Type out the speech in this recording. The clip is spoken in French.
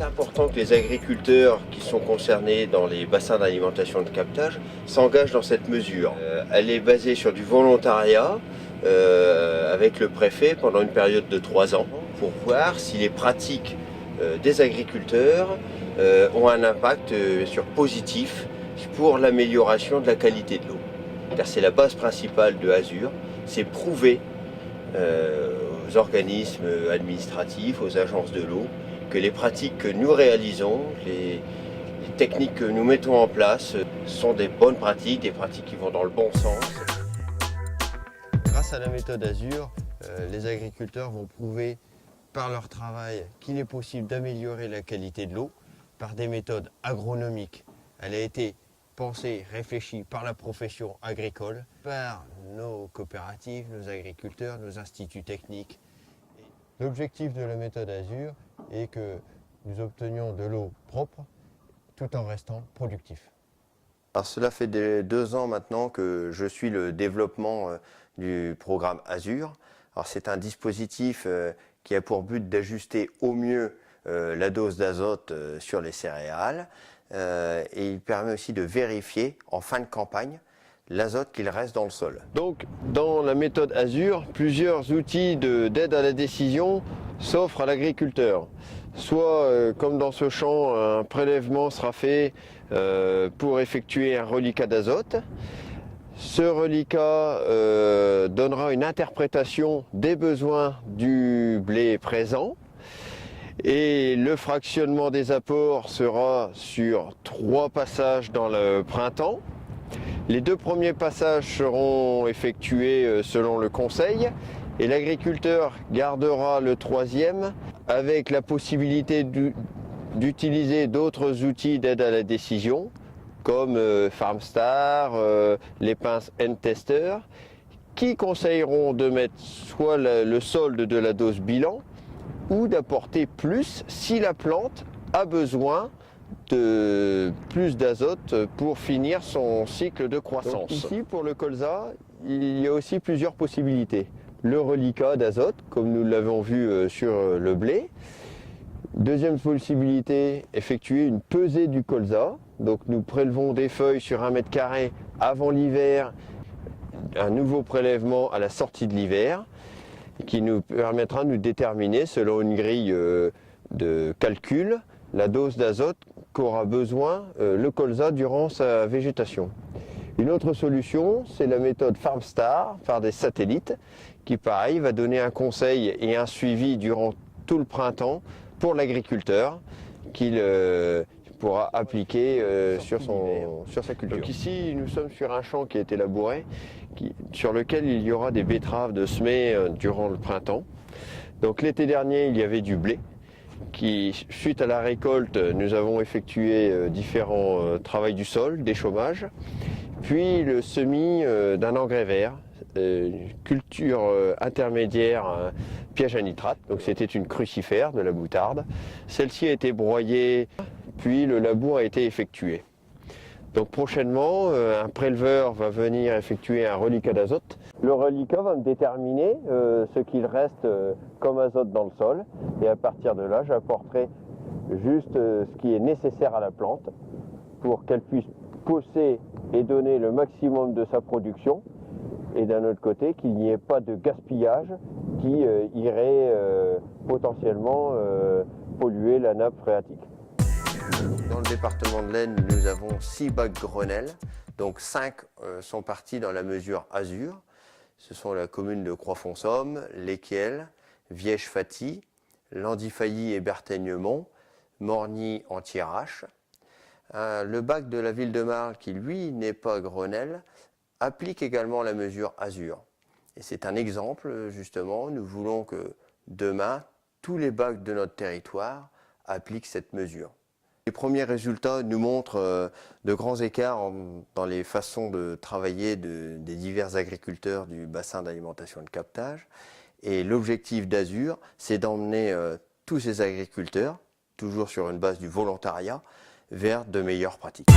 important que les agriculteurs qui sont concernés dans les bassins d'alimentation de captage s'engagent dans cette mesure. Elle est basée sur du volontariat avec le préfet pendant une période de 3 ans pour voir si les pratiques des agriculteurs ont un impact positif pour l'amélioration de la qualité de l'eau. Car c'est la base principale de Azur, c'est prouver aux organismes administratifs, aux agences de l'eau, que les pratiques que nous réalisons, les techniques que nous mettons en place sont des bonnes pratiques, des pratiques qui vont dans le bon sens. Grâce à la méthode Azur, les agriculteurs vont prouver par leur travail qu'il est possible d'améliorer la qualité de l'eau par des méthodes agronomiques. Elle a été pensée, réfléchie par la profession agricole, par nos coopératives, nos agriculteurs, nos instituts techniques. L'objectif de la méthode Azur est que nous obtenions de l'eau propre tout en restant productif. Alors cela fait 2 ans maintenant que je suis le développement du programme Azur. Alors c'est un dispositif qui a pour but d'ajuster au mieux la dose d'azote sur les céréales et il permet aussi de vérifier en fin de campagne l'azote qu'il reste dans le sol. Donc dans la méthode Azur, plusieurs outils d'aide à la décision s'offrent à l'agriculteur. Soit comme dans ce champ, un prélèvement sera fait pour effectuer un reliquat d'azote. Ce reliquat donnera une interprétation des besoins du blé présent et le fractionnement des apports sera sur 3 passages dans le printemps. Les 2 premiers passages seront effectués selon le conseil et l'agriculteur gardera le 3e avec la possibilité d'utiliser d'autres outils d'aide à la décision comme FarmStar, les pinces N-Tester, qui conseilleront de mettre soit le solde de la dose bilan ou d'apporter plus si la plante a besoin de plus d'azote pour finir son cycle de croissance. Donc ici, pour le colza, il y a aussi plusieurs possibilités. Le reliquat d'azote, comme nous l'avons vu sur le blé. Deuxième possibilité, effectuer une pesée du colza. Donc nous prélevons des feuilles sur 1 mètre carré avant l'hiver, un nouveau prélèvement à la sortie de l'hiver, qui nous permettra de nous déterminer, selon une grille de calcul, la dose d'azote qu'aura besoin le colza durant sa végétation. Une autre solution, c'est la méthode FarmStar, par des satellites, qui pareil va donner un conseil et un suivi durant tout le printemps pour l'agriculteur qu'il pourra appliquer sur sa culture. Donc ici, nous sommes sur un champ qui a été labouré, sur lequel il y aura des betteraves de semer durant le printemps. Donc l'été dernier, il y avait du blé, qui, suite à la récolte, nous avons effectué différents travaux du sol, des chômages, puis le semis d'un engrais vert, culture intermédiaire piège à nitrate, donc c'était une crucifère de la moutarde. Celle-ci a été broyée, puis le labour a été effectué. Donc prochainement, un préleveur va venir effectuer un reliquat d'azote. Le reliquat va me déterminer ce qu'il reste comme azote dans le sol, et à partir de là, j'apporterai juste ce qui est nécessaire à la plante pour qu'elle puisse pousser et donner le maximum de sa production, et d'un autre côté qu'il n'y ait pas de gaspillage qui irait potentiellement polluer la nappe phréatique. Dans le département de l'Aisne, nous avons 6 bacs Grenelle, donc 5 sont partis dans la mesure Azur. Ce sont la commune de Croix-Fonsomme, Lesquielles, Viège-Faty, Landifailly et Bertheignemont, Morgny-en-Thiérache. Le bac de la ville de Marle, qui lui n'est pas Grenelle, applique également la mesure Azur. Et c'est un exemple, justement, nous voulons que demain, tous les bacs de notre territoire appliquent cette mesure. Les premiers résultats nous montrent de grands écarts dans les façons de travailler des divers agriculteurs du bassin d'alimentation et de captage. Et l'objectif d'Azur, c'est d'emmener tous ces agriculteurs, toujours sur une base du volontariat, vers de meilleures pratiques.